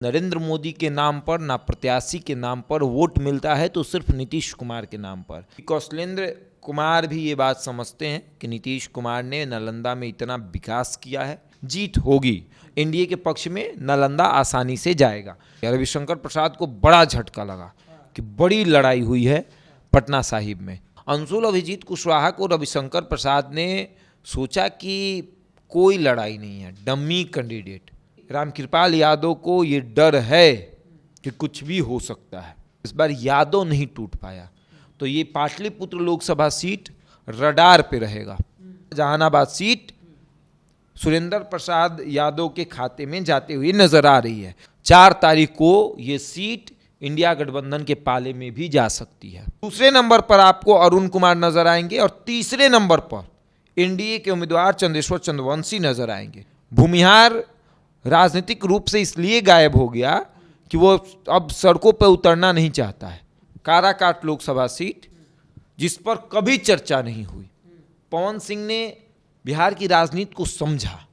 नरेंद्र मोदी के नाम पर ना प्रत्याशी के नाम पर वोट मिलता है तो सिर्फ नीतीश कुमार के नाम पर। कौशलेंद्र कुमार भी ये बात समझते हैं कि नीतीश कुमार ने नालंदा में इतना विकास किया है, जीत होगी एनडीए के पक्ष में, नालंदा आसानी से जाएगा। रविशंकर प्रसाद को बड़ा झटका लगा कि बड़ी लड़ाई हुई है पटना साहिब में। अंशुल अभिजीत कुशवाहा को रविशंकर प्रसाद ने सोचा कि कोई लड़ाई नहीं है, डम्मी कैंडिडेट। रामकृपाल यादव को ये डर है कि कुछ भी हो सकता है। इस बार यादव नहीं टूट पाया तो ये पाटलिपुत्र लोकसभा सीट रडार पे रहेगा। जहानाबाद सीट सुरेंद्र प्रसाद यादव के खाते में जाते हुए नजर आ रही है। 4 तारीख को ये सीट इंडिया गठबंधन के पाले में भी जा सकती है। दूसरे नंबर पर आपको अरुण कुमार नजर आएंगे और तीसरे नंबर पर एनडीए के उम्मीदवार चंद्रेश्वर चंद्रवंशी नजर आएंगे। भूमिहार राजनीतिक रूप से इसलिए गायब हो गया कि वो अब सड़कों पर उतरना नहीं चाहता है। काराकाट लोकसभा सीट जिस पर कभी चर्चा नहीं हुई, पवन सिंह ने बिहार की राजनीति को समझा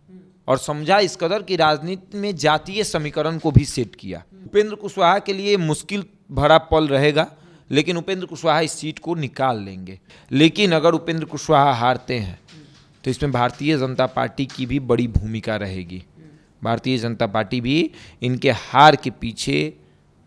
और समझा इस कदर कि राजनीति में जातीय समीकरण को भी सेट किया। उपेंद्र कुशवाहा के लिए मुश्किल भरा पल रहेगा, लेकिन उपेंद्र कुशवाहा इस सीट को निकाल लेंगे। लेकिन अगर उपेंद्र कुशवाहा हारते हैं तो इसमें भारतीय जनता पार्टी की भी बड़ी भूमिका रहेगी। भारतीय जनता पार्टी भी इनके हार के पीछे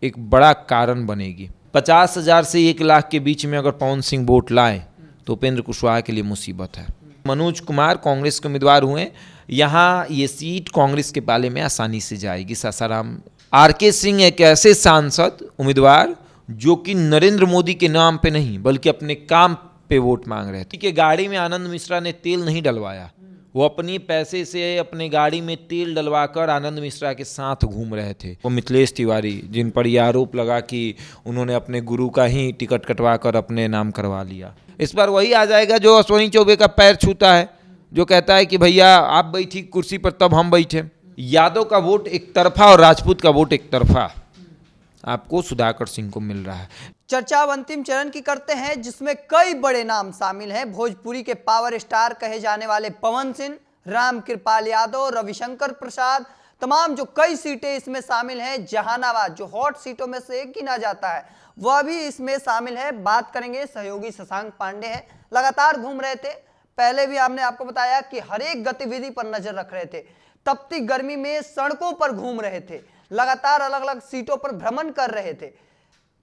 एक बड़ा कारण बनेगी। 50,000 से 1 लाख के बीच में अगर पवन सिंह वोट लाए तो उपेंद्र कुशवाहा के लिए मुसीबत है। मनोज कुमार कांग्रेस के उम्मीदवार हुए, यहाँ ये सीट कांग्रेस के पाले में आसानी से जाएगी। सासाराम आरके सिंह एक ऐसे सांसद उम्मीदवार जो कि नरेंद्र मोदी के नाम पे नहीं बल्कि अपने काम पे वोट मांग रहे थे। कि गाड़ी में आनंद मिश्रा ने तेल नहीं डलवाया, वो अपनी पैसे से अपने गाड़ी में तेल डलवाकर आनंद मिश्रा के साथ घूम रहे थे। वो मिथिलेश तिवारी, जिन पर यह आरोप लगा कि उन्होंने अपने गुरु का ही टिकट कटवाकर अपने नाम करवा लिया। इस बार वही आ जाएगा जो अश्विनी चौबे का पैर छूता है, जो कहता है कि भैया आप बैठी कुर्सी पर तब हम बैठे। यादव का वोट एक तरफा और राजपूत का वोट एक तरफा आपको सुधाकर सिंह को मिल रहा है। चर्चा अब अंतिम चरण की करते हैं, जिसमें कई बड़े नाम शामिल हैं। भोजपुरी के पावर स्टार कहे जाने वाले पवन सिंह, रामकृपाल यादव, रविशंकर प्रसाद, तमाम जो कई सीटें इसमें शामिल हैं। जहानाबाद जो हॉट सीटों में से एक गिना जाता है वह भी इसमें शामिल है। बात करेंगे, सहयोगी शशांक पांडे हैं, लगातार घूम रहे थे। पहले भी हमने आपको बताया कि हर एक गतिविधि पर नजर रख रहे थे। तपती गर्मी में सड़कों पर घूम रहे थे, लगातार अलग अलग सीटों पर भ्रमण कर रहे थे।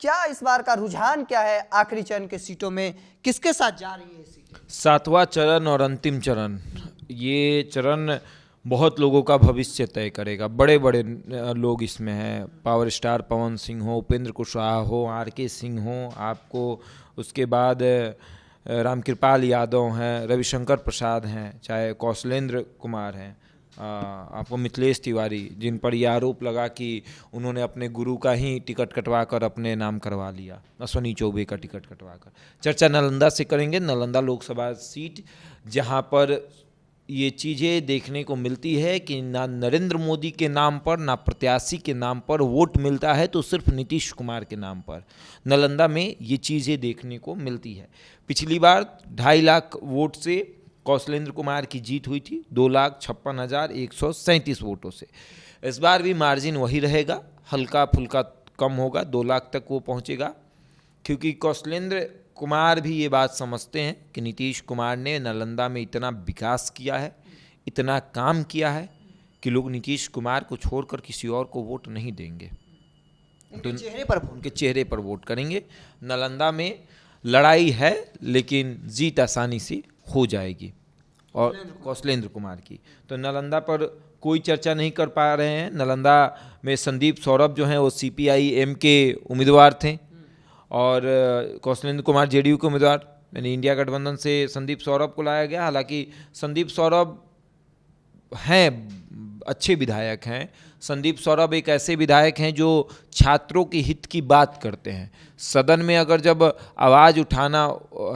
क्या इस बार का रुझान क्या है? आखिरी चरण के सीटों में किसके साथ जा रही है सीट? 7वां चरण और अंतिम चरण, ये चरण बहुत लोगों का भविष्य तय करेगा। बड़े बड़े लोग इसमें हैं। पावर स्टार पवन सिंह हो, उपेंद्र कुशवाहा हो, आरके सिंह हो, आपको उसके बाद रामकृपाल यादव हैं, रविशंकर प्रसाद हैं, चाहे कौशलेंद्र कुमार हैं, आपको मिथिलेश तिवारी, जिन पर यह आरोप लगा कि उन्होंने अपने गुरु का ही टिकट कटवाकर अपने नाम करवा लिया, अश्विनी चौबे का टिकट कटवाकर। चर्चा नालंदा से करेंगे। नालंदा लोकसभा सीट जहां पर ये चीज़ें देखने को मिलती है कि ना नरेंद्र मोदी के नाम पर ना प्रत्याशी के नाम पर वोट मिलता है तो सिर्फ नीतीश कुमार के नाम पर। नालंदा में ये चीज़ें देखने को मिलती है। पिछली बार 2.5 लाख वोट से कौशलेंद्र कुमार की जीत हुई थी, 2,56,137 वोटों से। इस बार भी मार्जिन वही रहेगा, हल्का फुल्का कम होगा, 2 लाख तक वो पहुंचेगा, क्योंकि कौशलेंद्र कुमार भी ये बात समझते हैं कि नीतीश कुमार ने नालंदा में इतना विकास किया है, इतना काम किया है कि लोग नीतीश कुमार को छोड़कर किसी और को वोट नहीं देंगे, उनके चेहरे पर वोट करेंगे। नालंदा में लड़ाई है लेकिन जीत आसानी से हो जाएगी और कौशलेंद्र कुमार की। तो नालंदा पर कोई चर्चा नहीं कर पा रहे हैं। नालंदा में संदीप सौरभ जो हैं वो CPI-M के उम्मीदवार थे और कौशलेंद्र कुमार JDU के उम्मीदवार, यानी इंडिया गठबंधन से संदीप सौरभ को लाया गया। हालांकि संदीप सौरभ हैं, अच्छे विधायक हैं। संदीप सौरभ एक ऐसे विधायक हैं जो छात्रों के हित की बात करते हैं। सदन में अगर जब आवाज़ उठाना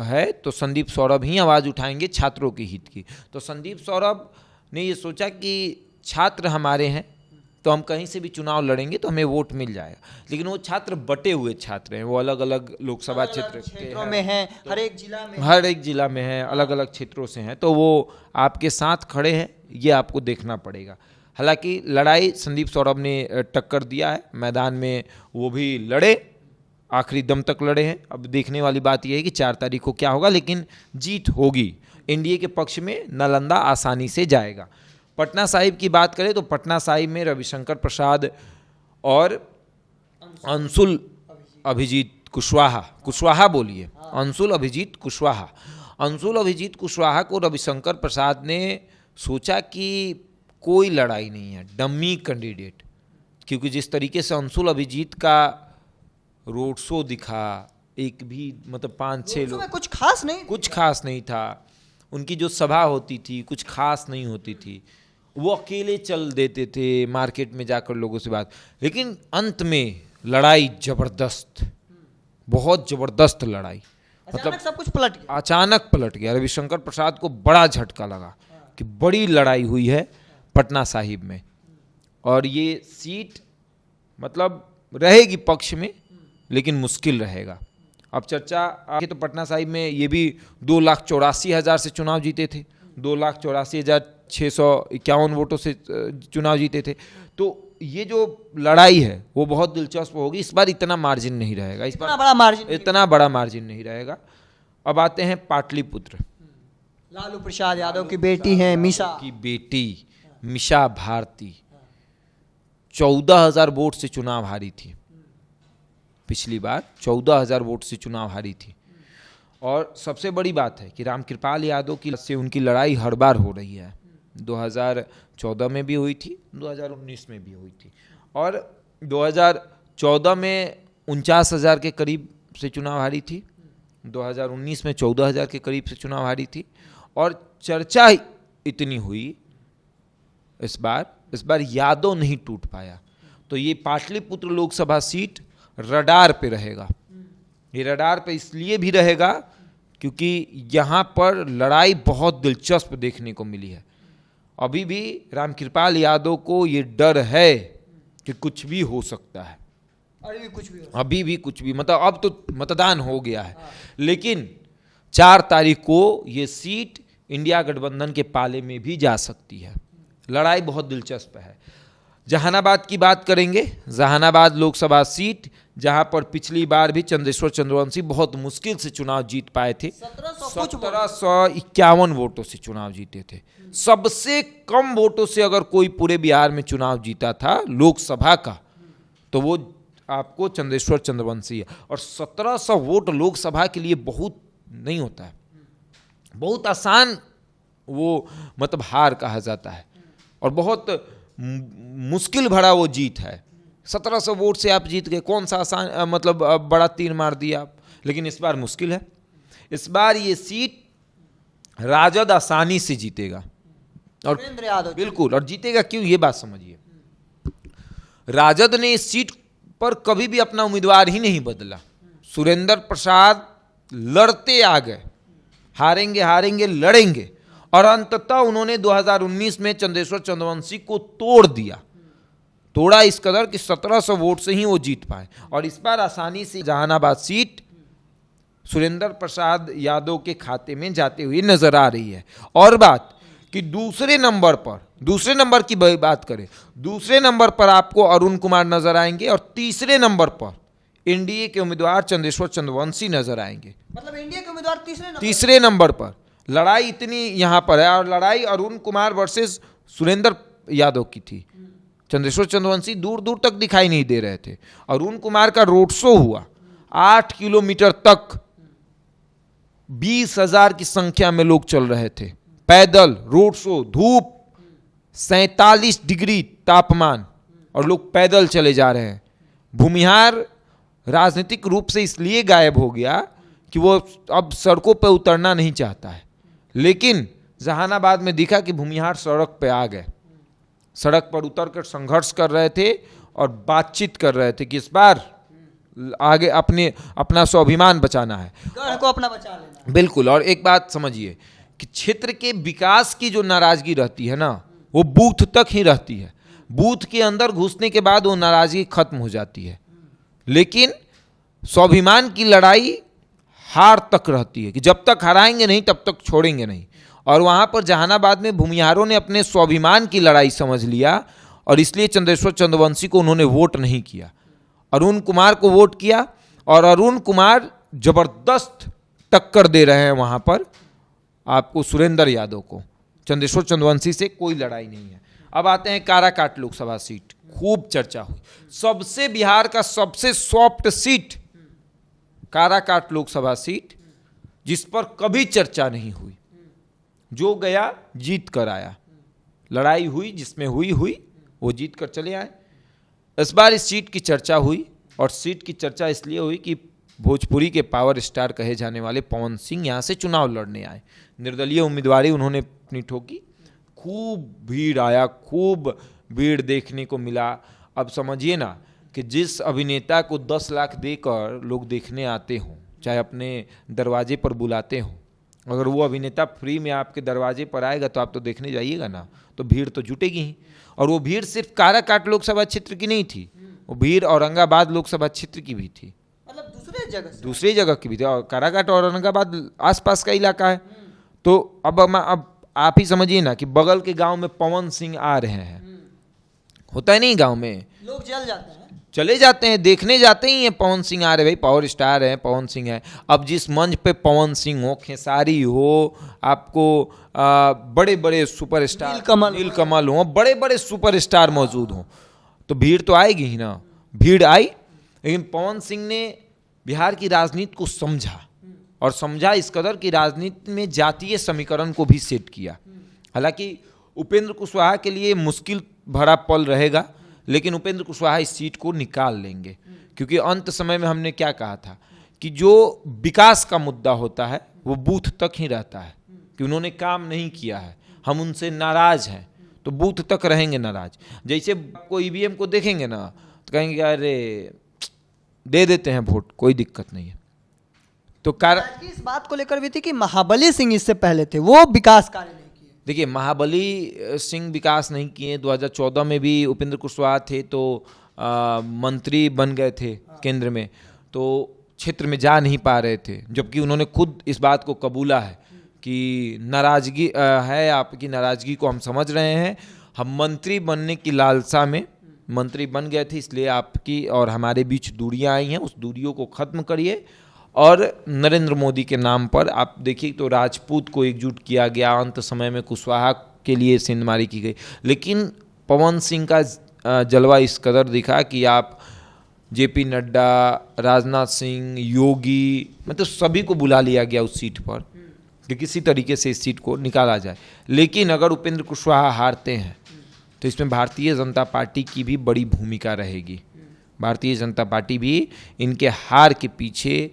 है तो संदीप सौरभ ही आवाज़ उठाएंगे छात्रों के हित की। तो संदीप सौरभ ने ये सोचा कि छात्र हमारे हैं तो हम कहीं से भी चुनाव लड़ेंगे तो हमें वोट मिल जाएगा। लेकिन वो छात्र बटे हुए छात्र हैं, वो अलग अलग लोकसभा क्षेत्रों में हैं, हर एक जिला में हैं, अलग अलग क्षेत्रों से हैं, तो वो आपके साथ खड़े हैं, ये आपको देखना पड़ेगा। हालांकि लड़ाई संदीप सौरभ ने टक्कर दिया है मैदान में, वो भी लड़े, आखिरी दम तक लड़े हैं। अब देखने वाली बात यह है कि 4 तारीख को क्या होगा, लेकिन जीत होगी एनडीए के पक्ष में। नालंदा आसानी से जाएगा। पटना साहिब की बात करें तो पटना साहिब में रविशंकर प्रसाद और अंशुल अभिजीत कुशवाहा बोलिए, अंशुल अभिजीत कुशवाहा। अंशुल अभिजीत कुशवाहा को रविशंकर प्रसाद ने सोचा कि कोई लड़ाई नहीं है, डम्मी कैंडिडेट, क्योंकि जिस तरीके से अंशुल अभिजीत का रोड शो दिखा, एक भी मतलब 5-6 लोग, कुछ खास नहीं था। उनकी जो सभा होती थी कुछ खास नहीं होती थी, वो अकेले चल देते थे मार्केट में जाकर लोगों से बात। लेकिन अंत में लड़ाई जबरदस्त, बहुत जबरदस्त लड़ाई, मतलब सब कुछ पलट गया, अचानक पलट गया। रविशंकर प्रसाद को बड़ा झटका लगा कि बड़ी लड़ाई हुई है पटना साहिब में, और ये सीट मतलब रहेगी पक्ष में, लेकिन मुश्किल रहेगा। अब चर्चा आगे तो पटना साहिब में ये भी 2,84,000 से चुनाव जीते थे, 2,84,651 वोटों से चुनाव जीते थे। तो ये जो लड़ाई है वो बहुत दिलचस्प होगी। इस बार इतना मार्जिन नहीं रहेगा, इस बार इतना बड़ा मार्जिन नहीं रहेगा। अब आते हैं पाटलिपुत्र। लालू प्रसाद यादव की बेटी है मिशा भारती 14,000 वोट से चुनाव हारी थी। पिछली बार 14,000 वोट से चुनाव हारी थी। और सबसे बड़ी बात है कि रामकृपाल यादव की से उनकी लड़ाई हर बार हो रही है। 2014 में भी हुई थी, 2019 में भी हुई थी, और 2014 में 49,000 के करीब से चुनाव हारी थी, 2019 में 14,000 के करीब से चुनाव हारी थी। और चर्चा इतनी हुई इस बार यादव नहीं टूट पाया। तो ये पाटलिपुत्र लोकसभा सीट रडार पे रहेगा। ये रडार पे इसलिए भी रहेगा क्योंकि यहाँ पर लड़ाई बहुत दिलचस्प देखने को मिली है। अभी भी रामकृपाल यादव को ये डर है कि कुछ भी हो सकता है, अभी भी कुछ भी, मतलब अब तो मतदान हो गया है, लेकिन 4 तारीख को ये सीट इंडिया गठबंधन के पाले में भी जा सकती है। लड़ाई बहुत दिलचस्प है। जहानाबाद की बात करेंगे। जहानाबाद लोकसभा सीट, जहां पर पिछली बार भी चंद्रेश्वर चंद्रवंशी बहुत मुश्किल से चुनाव जीत पाए थे, 1751 वोटों से चुनाव जीते थे। सबसे कम वोटों से अगर कोई पूरे बिहार में चुनाव जीता था लोकसभा का, तो वो आपको चंद्रेश्वर चंद्रवंशी है। और 1700 वोट लोकसभा के लिए बहुत नहीं होता है, बहुत आसान वो मतलब हार कहा जाता है, और बहुत मुश्किल भरा वो जीत है। 1700 वोट से आप जीत गए, कौन सा आसान मतलब बड़ा तीर मार दिया आप। लेकिन इस बार मुश्किल है। इस बार ये सीट राजद आसानी से जीतेगा, और बिल्कुल, और जीतेगा क्यों, ये बात समझिए। राजद ने इस सीट पर कभी भी अपना उम्मीदवार ही नहीं बदला। सुरेंद्र प्रसाद लड़ते आ गए, हारेंगे लड़ेंगे, और अंततः उन्होंने 2019 में चंद्रेश्वर चंद्रवंशी को तोड़ा इस कदर कि 1700 वोट से ही वो जीत पाए। और इस बार आसानी से जहानाबाद सीट सुरेंद्र प्रसाद यादव के खाते में जाते हुए नजर आ रही है। और बात कि दूसरे नंबर की बात करें, दूसरे नंबर पर आपको अरुण कुमार नजर आएंगे, और तीसरे नंबर पर एनडीए के उम्मीदवार चंद्रेश्वर चंद्रवंशी नजर आएंगे। मतलब एनडीए के उम्मीदवार तीसरे नंबर पर। लड़ाई इतनी यहां पर है, और लड़ाई अरुण कुमार वर्सेस सुरेंद्र यादव की थी। चंद्रेश्वर चंद्रवंशी दूर दूर तक दिखाई नहीं दे रहे थे। अरुण कुमार का रोड शो हुआ 8 किलोमीटर तक, 20,000 की संख्या में लोग चल रहे थे, पैदल रोड शो, धूप, 47 डिग्री तापमान, और लोग पैदल चले जा रहे हैं। भूमिहार राजनीतिक रूप से इसलिए गायब हो गया कि वो अब सड़कों पर उतरना नहीं चाहता है। लेकिन जहानाबाद में दिखा कि भूमिहार सड़क पे आ गए, सड़क पर उतरकर संघर्ष कर रहे थे और बातचीत कर रहे थे कि इस बार आगे अपना स्वाभिमान बचाना है, गढ़ को अपना बचा लेना। बिल्कुल। और एक बात समझिए कि क्षेत्र के विकास की जो नाराजगी रहती है ना, वो बूथ तक ही रहती है। बूथ के अंदर घुसने के बाद वो नाराजगी खत्म हो जाती है, लेकिन स्वाभिमान की लड़ाई हार तक रहती है कि जब तक हराएंगे नहीं तब तक छोड़ेंगे नहीं। और वहाँ पर जहानाबाद में भूमिहारों ने अपने स्वाभिमान की लड़ाई समझ लिया और इसलिए चंद्रेश्वर चंद्रवंशी को उन्होंने वोट नहीं किया, अरुण कुमार को वोट किया। और अरुण कुमार जबरदस्त टक्कर दे रहे हैं वहाँ पर आपको सुरेंद्र यादव को। चंद्रेश्वर चंद्रवंशी से कोई लड़ाई नहीं है। अब आते हैं काराकाट लोकसभा सीट, खूब चर्चा हुई। सबसे बिहार का सबसे soft seat Karakat Lok Sabha seat, जिस पर कभी चर्चा नहीं हुई। जो गया जीत कर आया, लड़ाई हुई जिसमें हुई वो जीत कर चले आए। इस बार इस सीट की चर्चा हुई और सीट की चर्चा इसलिए हुई कि भोजपुरी के पावर स्टार कहे जाने वाले पवन सिंह यहाँ से चुनाव लड़ने आए। निर्दलीय उम्मीदवारी उन्होंने अपनी ठोकी, खूब भीड़ आया, खूब भीड़ देखने को मिला। अब समझिए ना कि जिस अभिनेता को 10 लाख देकर लोग देखने आते हों, चाहे अपने दरवाजे पर बुलाते हों, अगर वो अभिनेता फ्री में आपके दरवाजे पर आएगा तो आप तो देखने जाइएगा ना, तो भीड़ तो जुटेगी ही। और वो भीड़ सिर्फ काराकाट लोकसभा क्षेत्र की नहीं थी, वो भीड़ औरंगाबाद लोकसभा क्षेत्र की भी थी, मतलब दूसरे जगह की भी थी। और काराकाट और औरंगाबाद आसपास का इलाका है। तो अब आप ही समझिए ना कि बगल के गांव में पवन सिंह आ रहे हैं, होता है नहीं, गांव में लोग जल जाते हैं, चले जाते हैं, देखने जाते ही हैं पवन सिंह आ रहे, भाई पावर स्टार है, पवन सिंह है। अब जिस मंच पे पवन सिंह हो, खेसारी हो, आपको बड़े बड़े सुपरस्टार नीलकमल हो, बड़े बड़े सुपरस्टार मौजूद हों, तो भीड़ तो आएगी ही ना। भीड़ आई, लेकिन पवन सिंह ने बिहार की राजनीति को समझा, और समझा इस कदर कि राजनीति में जातीय समीकरण को भी सेट किया। हालांकि उपेंद्र कुशवाहा के लिए मुश्किल भरा पल रहेगा, लेकिन उपेंद्र कुशवाहा इस सीट को निकाल लेंगे, क्योंकि अंत समय में हमने क्या कहा था कि जो विकास का मुद्दा होता है वो बूथ तक ही रहता है, कि उन्होंने काम नहीं किया है, हम उनसे नाराज हैं, तो बूथ तक रहेंगे नाराज। जैसे कोई ईवीएम को देखेंगे ना तो कहेंगे अरे दे देते हैं वोट, कोई दिक्कत नहीं है। तो इस बात को लेकर भी थी कि महाबली सिंह इससे पहले थे, वो विकास कार्य नहीं किए। देखिए, महाबली सिंह विकास नहीं किए। 2014 में भी उपेंद्र कुशवाहा थे तो मंत्री बन गए थे केंद्र में, तो क्षेत्र में जा नहीं पा रहे थे, जबकि उन्होंने खुद इस बात को कबूला है कि नाराजगी है, आपकी नाराजगी को हम समझ रहे हैं, हम मंत्री बनने की लालसा में मंत्री बन गए थे, इसलिए आपकी और हमारे बीच दूरियां आई हैं, उस दूरियों को ख़त्म करिए। और नरेंद्र मोदी के नाम पर आप देखिए तो राजपूत को एकजुट किया गया, अंत समय में कुशवाहा के लिए सेंधमारी की गई, लेकिन पवन सिंह का जलवा इस कदर दिखा कि आप जेपी नड्डा, राजनाथ सिंह, योगी, मतलब सभी को बुला लिया गया उस सीट पर कि किसी तरीके से इस सीट को निकाला जाए। लेकिन अगर उपेंद्र कुशवाहा हारते हैं तो इसमें भारतीय जनता पार्टी की भी बड़ी भूमिका रहेगी। भारतीय जनता पार्टी भी इनके हार के पीछे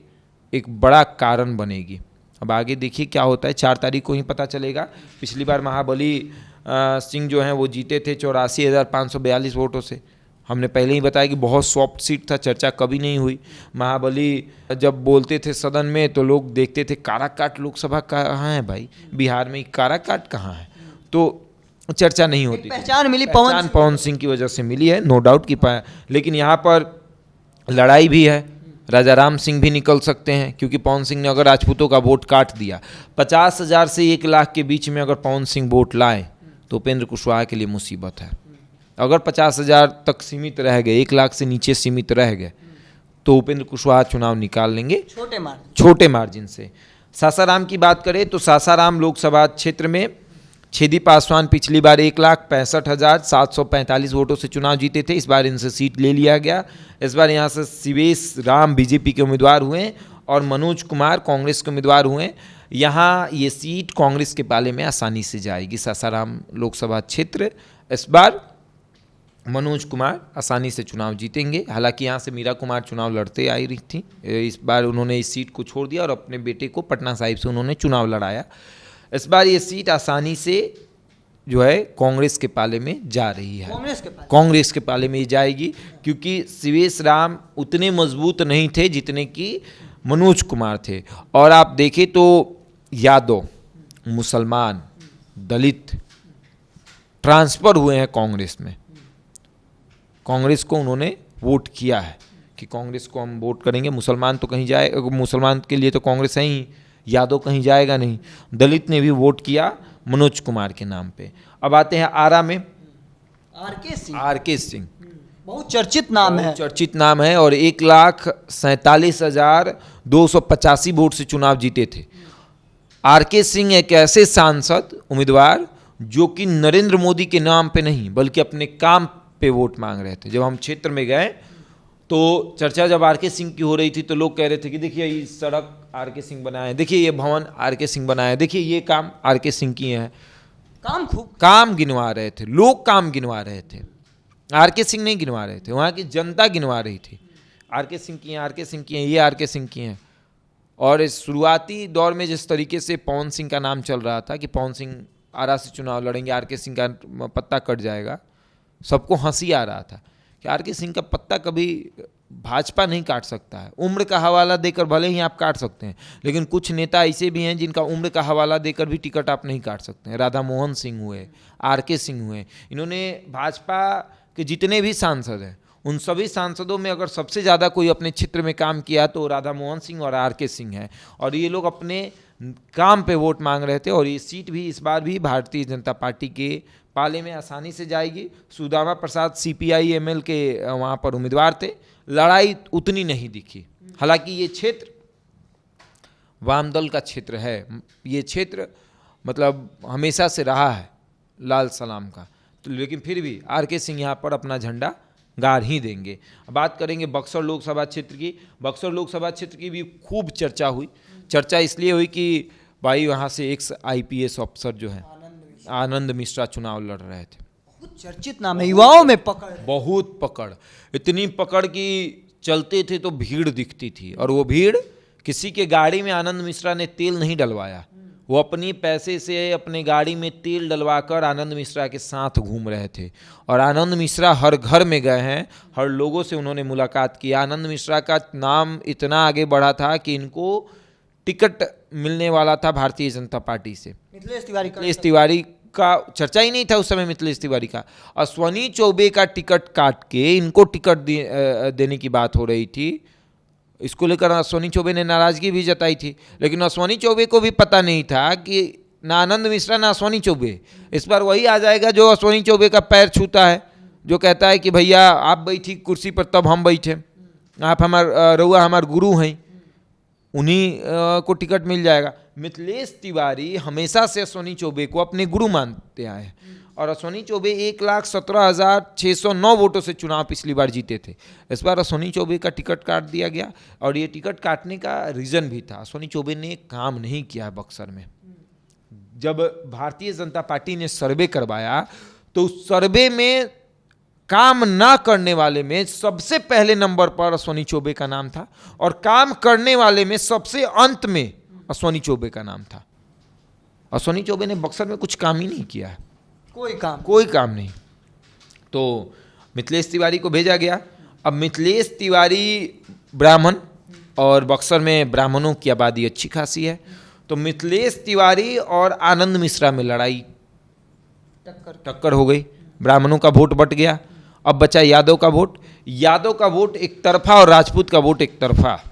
एक बड़ा कारण बनेगी। अब आगे देखिए क्या होता है, 4 तारीख को ही पता चलेगा। पिछली बार महाबली सिंह जो हैं वो जीते थे 84,542 वोटों से। हमने पहले ही बताया कि बहुत सॉफ्ट सीट था, चर्चा कभी नहीं हुई। महाबली जब बोलते थे सदन में तो लोग देखते थे काराकाट लोकसभा कहाँ है भाई, बिहार में काराकाट कहाँ है, तो चर्चा नहीं होती। पहचान मिली, पवन सिंह की वजह से मिली है, नो डाउट की पाया। लेकिन यहाँ पर लड़ाई भी है, राजा राम सिंह भी निकल सकते हैं, क्योंकि पवन सिंह ने अगर राजपूतों का वोट काट दिया, 50,000 से 1 लाख के बीच में अगर पवन सिंह वोट लाए तो उपेंद्र कुशवाहा के लिए मुसीबत है। अगर 50,000 तक सीमित रह गए, 1 लाख से नीचे सीमित रह गए, तो उपेंद्र कुशवाहा चुनाव निकाल लेंगे छोटे मार्जिन से। सासाराम की बात करें तो सासाराम लोकसभा क्षेत्र में छेदी पासवान पिछली बार 1,65,745 वोटों से चुनाव जीते थे, इस बार इनसे सीट ले लिया गया। इस बार यहाँ से शिवेश राम बीजेपी के उम्मीदवार हुए और मनोज कुमार कांग्रेस के उम्मीदवार हुए। यहाँ ये सीट कांग्रेस के पाले में आसानी से जाएगी, सासाराम लोकसभा क्षेत्र। इस बार मनोज कुमार आसानी से चुनाव जीतेंगे। हालांकि यहाँ से मीरा कुमार चुनाव लड़ते आई रही थी, इस बार उन्होंने इस सीट को छोड़ दिया और अपने बेटे को पटना साहिब से उन्होंने चुनाव लड़ाया। इस बार ये सीट आसानी से जो है कांग्रेस के पाले में जा रही है, कांग्रेस के पाले में जाएगी, क्योंकि शिवेश राम उतने मजबूत नहीं थे जितने कि मनोज कुमार थे। और आप देखें तो यादव, मुसलमान, दलित ट्रांसफ़र हुए हैं कांग्रेस में, कांग्रेस को उन्होंने वोट किया है कि कांग्रेस को हम वोट करेंगे। मुसलमान तो कहीं जाए, मुसलमान के लिए तो कांग्रेस है ही, यादव कहीं जाएगा नहीं। दलित ने भी वोट किया मनोज कुमार के नाम पे। अब आते हैं आरा में आर के सिंह, बहुत चर्चित नाम है। चर्चित नाम है और 1,47,285 वोट से चुनाव जीते थे। आर के सिंह एक ऐसे सांसद उम्मीदवार जो कि नरेंद्र मोदी के नाम पे नहीं बल्कि अपने काम पे वोट मांग रहे थे। जब हम क्षेत्र में गए तो चर्चा जब आर के सिंह की हो रही थी तो लोग कह रहे थे कि देखिए ये सड़क आर के सिंह बनाए, देखिए ये भवन आर के सिंह बनाए, देखिए ये काम आर के सिंह किए हैं। काम गिनवा रहे थे लोग, काम गिनवा रहे थे। आर के सिंह नहीं गिनवा रहे थे, वहाँ की जनता गिनवा रही थी। आर के सिंह किए, आर के सिंह किए, ये आर के सिंह किए हैं। और इस शुरुआती दौर में जिस तरीके से पवन सिंह का नाम चल रहा था कि पवन सिंह आरा से चुनाव लड़ेंगे, आर के सिंह का पत्ता कट जाएगा, सबको हंसी आ रहा था कि आर के सिंह का पत्ता कभी भाजपा नहीं काट सकता है। उम्र का हवाला देकर भले ही आप काट सकते हैं, लेकिन कुछ नेता ऐसे भी हैं जिनका उम्र का हवाला देकर भी टिकट आप नहीं काट सकते हैं। राधा मोहन सिंह हुए, आर के सिंह हुए, इन्होंने भाजपा के जितने भी सांसद हैं उन सभी सांसदों में अगर सबसे ज़्यादा कोई अपने क्षेत्र में काम किया तो राधा मोहन सिंह और आर के सिंह हैं। और ये लोग अपने काम पे वोट मांग रहे थे और ये सीट भी इस बार भी भारतीय जनता पार्टी के पाले में आसानी से जाएगी। सुदामा प्रसाद CPI ML के वहाँ पर उम्मीदवार थे, लड़ाई उतनी नहीं दिखी। हालांकि ये क्षेत्र वाम दल का क्षेत्र है, ये क्षेत्र मतलब हमेशा से रहा है लाल सलाम का, तो लेकिन फिर भी आर के सिंह यहाँ पर अपना झंडा गाड़ ही देंगे। बात करेंगे बक्सर लोकसभा क्षेत्र की। बक्सर लोकसभा क्षेत्र की भी खूब चर्चा हुई। चर्चा इसलिए हुई कि भाई वहाँ से एक IPS ऑफिसर जो है आनंद मिश्रा चुनाव लड़ रहे थे। बहुत चर्चित नाम है, युवाओं में पकड़, बहुत पकड़, इतनी पकड़ कि चलते थे तो भीड़ दिखती थी। और वो भीड़, किसी के गाड़ी में आनंद मिश्रा ने तेल नहीं डलवाया, वो अपनी पैसे से अपने गाड़ी में तेल डलवाकर आनंद मिश्रा के साथ घूम रहे थे। और आनंद मिश्रा हर घर में गए हैं, हर लोगों से उन्होंने मुलाकात की। आनंद मिश्रा का नाम इतना आगे बढ़ा था कि इनको टिकट मिलने वाला था भारतीय जनता पार्टी से। मिथिलेश तिवारी का चर्चा ही नहीं था उस समय, मिथिलेश तिवारी का। अश्वनी चौबे का टिकट काट के इनको टिकट देने की बात हो रही थी। इसको लेकर अश्वनी चौबे ने नाराजगी भी जताई थी, लेकिन अश्वनी चौबे को भी पता नहीं था कि ना आनंद मिश्रा ना अश्वनी चौबे, इस बार वही आ जाएगा जो अश्वनी चौबे का पैर छूता है, जो कहता है कि भैया आप बैठी कुर्सी पर तब हम बैठे, आप रउआ हमार गुरु हैं, उन्हीं को टिकट मिल जाएगा। मिथिलेश तिवारी हमेशा से अश्वनी चौबे को अपने गुरु मानते आए हैं और अश्वनी चौबे 1,17,609 वोटों से चुनाव पिछली बार जीते थे। इस बार अश्वनी चौबे का टिकट काट दिया गया और ये टिकट काटने का रीज़न भी था, अश्वनी चौबे ने काम नहीं किया बक्सर में। जब भारतीय जनता पार्टी ने सर्वे करवाया तो उस सर्वे में काम ना करने वाले में सबसे पहले नंबर पर अश्वनी चौबे का नाम था और काम करने वाले में सबसे अंत में अश्वनी चौबे का नाम था। अश्वनी चौबे ने बक्सर में कुछ काम ही नहीं किया है, कोई काम नहीं। तो मिथिलेश तिवारी को भेजा गया। अब मिथिलेश तिवारी ब्राह्मण और बक्सर में ब्राह्मणों की आबादी अच्छी खासी है, तो मिथिलेश तिवारी और आनंद मिश्रा में लड़ाई टक्कर हो गई। ब्राह्मणों का वोट बट गया, अब बचा यादव का वोट। यादव का वोट एक तरफा और राजपूत का वोट एक तरफा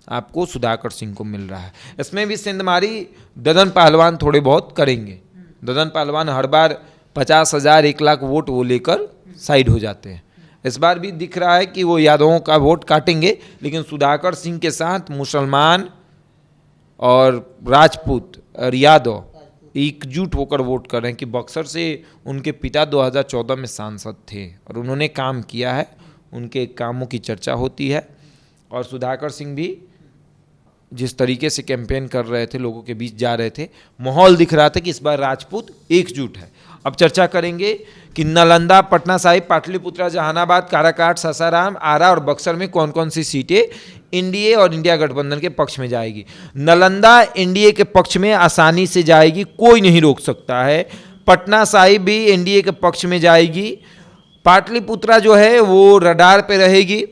आपको सुधाकर सिंह को मिल रहा है। इसमें भी सिंधमारी ददन पहलवान थोड़े बहुत करेंगे। ददन पहलवान हर बार 50,000 1 लाख वोट वो लेकर साइड हो जाते हैं। इस बार भी दिख रहा है कि वो यादवों का वोट काटेंगे, लेकिन सुधाकर सिंह के साथ मुसलमान और राजपूत और यादव एकजुट होकर वोट कर रहे हैं कि बक्सर से उनके पिता 2014 में सांसद थे और उन्होंने काम किया है, उनके कामों की चर्चा होती है। और सुधाकर सिंह भी जिस तरीके से कैंपेन कर रहे थे, लोगों के बीच जा रहे थे, माहौल दिख रहा था कि इस बार राजपूत एकजुट है। अब चर्चा करेंगे कि नालंदा, पटना साहिब, पाटलिपुत्रा, जहानाबाद, काराकाट, सासाराम, आरा और बक्सर में कौन कौन सी सीटें एनडीए और इंडिया गठबंधन के पक्ष में जाएगी। नालंदा एनडीए के पक्ष में आसानी से जाएगी, कोई नहीं रोक सकता है। पटना साहिब भी एनडीए के पक्ष में जाएगी। पाटलिपुत्रा जो है वो रडार पे रहेगी,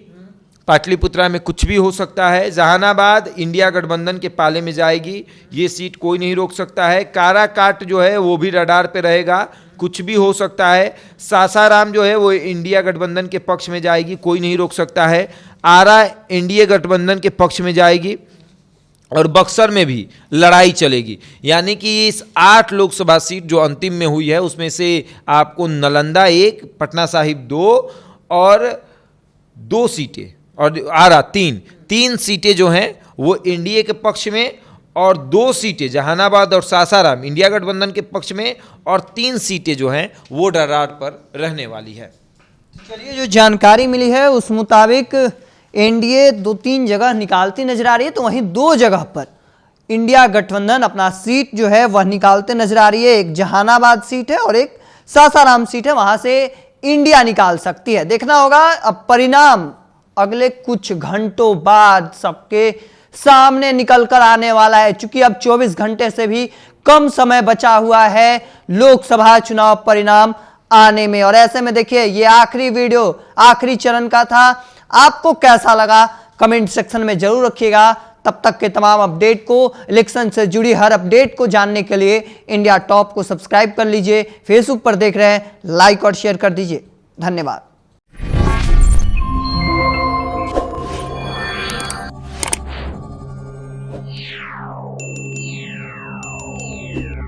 पाटलिपुत्रा में कुछ भी हो सकता है। जहानाबाद इंडिया गठबंधन के पाले में जाएगी, ये सीट कोई नहीं रोक सकता है। काराकाट जो है वो भी रडार पे रहेगा, कुछ भी हो सकता है। सासाराम जो है वो इंडिया गठबंधन के पक्ष में जाएगी, कोई नहीं रोक सकता है। आरा एनडीए गठबंधन के पक्ष में जाएगी और बक्सर में भी लड़ाई चलेगी। यानी कि इस 8 लोकसभा सीट जो अंतिम में हुई है उसमें से आपको नालंदा 1, पटना साहिब 2 और 2 सीटें और आरा 3 सीटें जो हैं वो एनडीए के पक्ष में, और 2 सीटें जहानाबाद और सासाराम इंडिया गठबंधन के पक्ष में, और 3 सीटें जो हैं वो डराड पर रहने वाली है। चलिए, जो जानकारी मिली है उस मुताबिक एनडीए 2-3 जगह निकालती नजर आ रही है, तो वहीं 2 जगह पर इंडिया गठबंधन अपना सीट जो है वह निकालते नजर आ रही है। एक जहानाबाद सीट है और एक सासाराम सीट है, वहां से इंडिया निकाल सकती है। देखना होगा अब परिणाम अगले कुछ घंटों बाद सबके सामने निकल कर आने वाला है, चूंकि अब 24 घंटे से भी कम समय बचा हुआ है लोकसभा चुनाव परिणाम आने में। और ऐसे में देखिए, ये आखिरी वीडियो आखिरी चरण का था। आपको कैसा लगा कमेंट सेक्शन में जरूर रखिएगा। तब तक के तमाम अपडेट को, इलेक्शन से जुड़ी हर अपडेट को जानने के लिए इंडिया टॉप को सब्सक्राइब कर लीजिए। फेसबुक पर देख रहे हैं, लाइक और शेयर कर दीजिए। धन्यवाद। Yeah.